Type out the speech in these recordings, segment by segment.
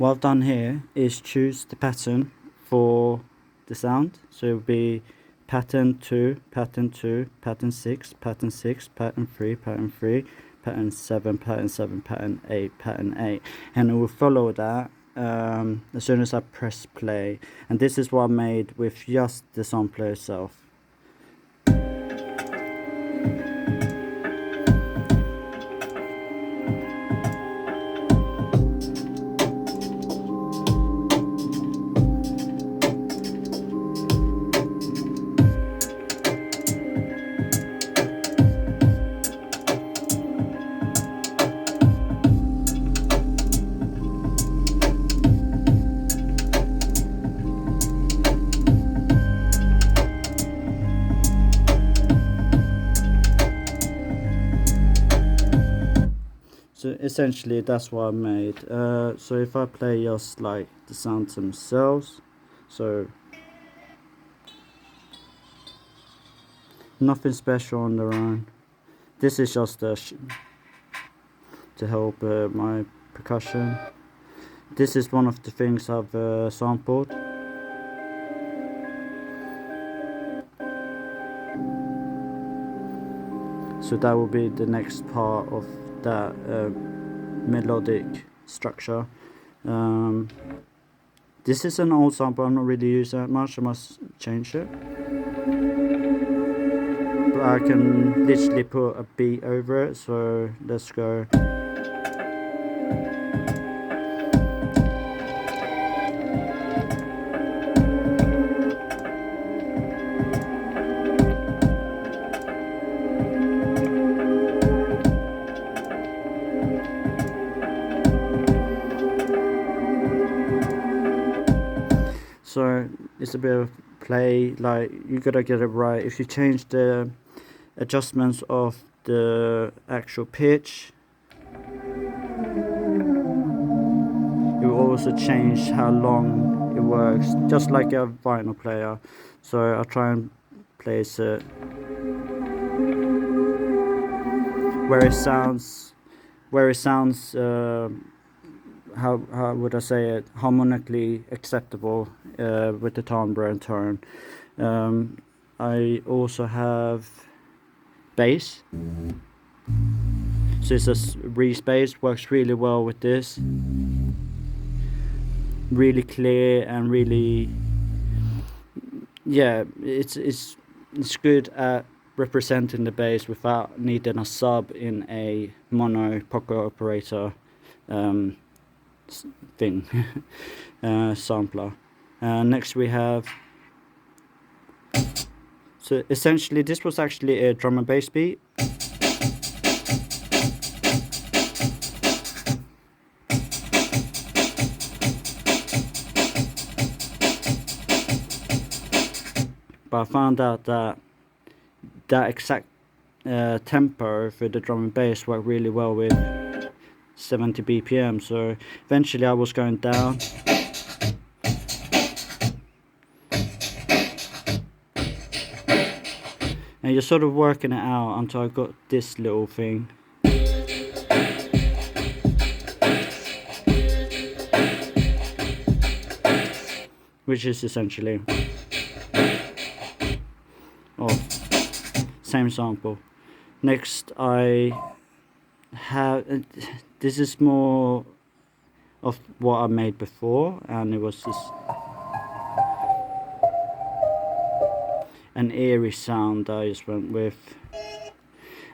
what I've done here is choose the pattern for the sound. So it will be pattern 2, pattern 2, pattern 6, pattern 6, pattern 3, pattern 3, pattern 7, pattern 7, pattern 8, pattern 8, and it will follow that as soon as I press play. And this is what I made with just the sampler itself. So essentially that's what I made. So if I play just like the sounds themselves, so nothing special on their own. This is just to help my percussion. This is one of the things I've sampled. So that will be the next part of that melodic structure. This is an old sample, I'm not really using that much, I must change it. But I can literally put a beat over it, so let's go. So it's a bit of play, like you gotta get it right. If you change the adjustments of the actual pitch, it will also change how long it works, just like a vinyl player. So I'll try and place it where it sounds how would I say it, harmonically acceptable with the timbre and tone. I also have bass, so it's a Reese bass, works really well with this, really clear and really, yeah, it's good at representing the bass without needing a sub in a mono pocket operator thing. Sampler. Next we have, so essentially this was actually a drum and bass beat. But I found out that exact tempo for the drum and bass worked really well with 70 BPM, so eventually I was going down. And you're sort of working it out until I got this little thing. Which is essentially same sample. Next I have, this is more of what I made before, and it was just an eerie sound I just went with.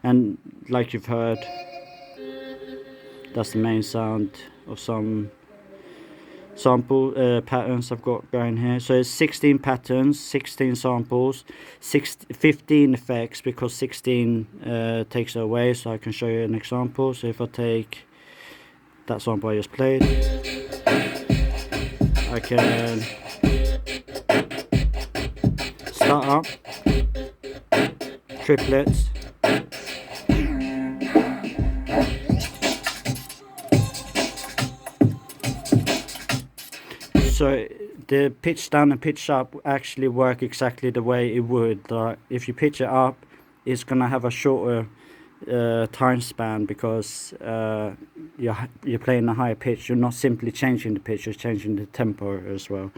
And like you've heard, that's the main sound of some sample patterns I've got going here. So it's 16 patterns, 16 samples, 15 effects, because 16 takes it away, so I can show you an example. So if I take that sample I just played, I can start up, triplets, so the pitch down and pitch up actually work exactly the way it would. If you pitch it up, it's gonna have a shorter time span, because you're playing a higher pitch. You're not simply changing the pitch, you're changing the tempo as well.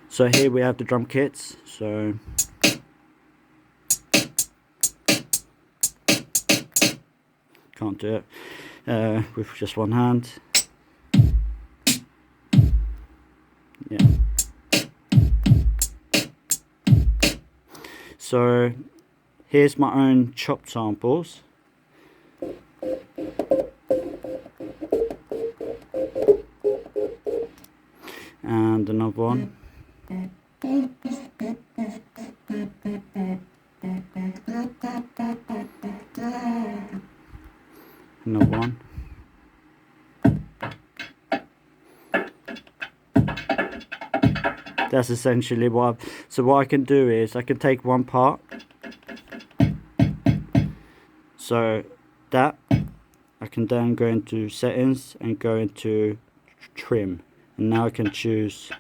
So here we have the drum kits. So can't do it with just one hand. Yeah. So here's my own chopped samples. And another one. Another one. That's essentially what so what I can do is I can take one part, so that I can then go into settings and go into trim, and now I can choose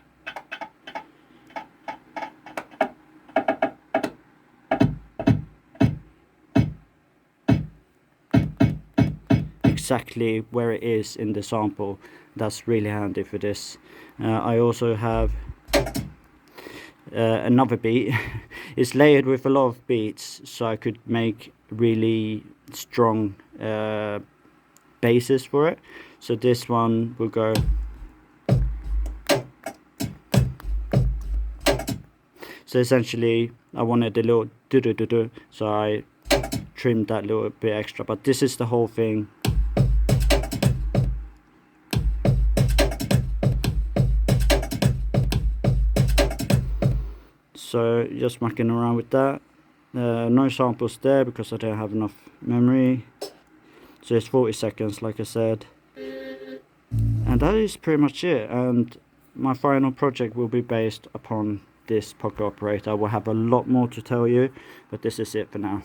exactly where it is in the sample. That's really handy for this. I also have another beat. It's layered with a lot of beats, so I could make really strong basses for it. So this one will go. So essentially I wanted a little do-do-do-do, so I trimmed that little bit extra, but this is the whole thing. So just mucking around with that. No samples there because I don't have enough memory. So it's 40 seconds, like I said. And that is pretty much it. And my final project will be based upon this pocket operator. I will have a lot more to tell you, but this is it for now.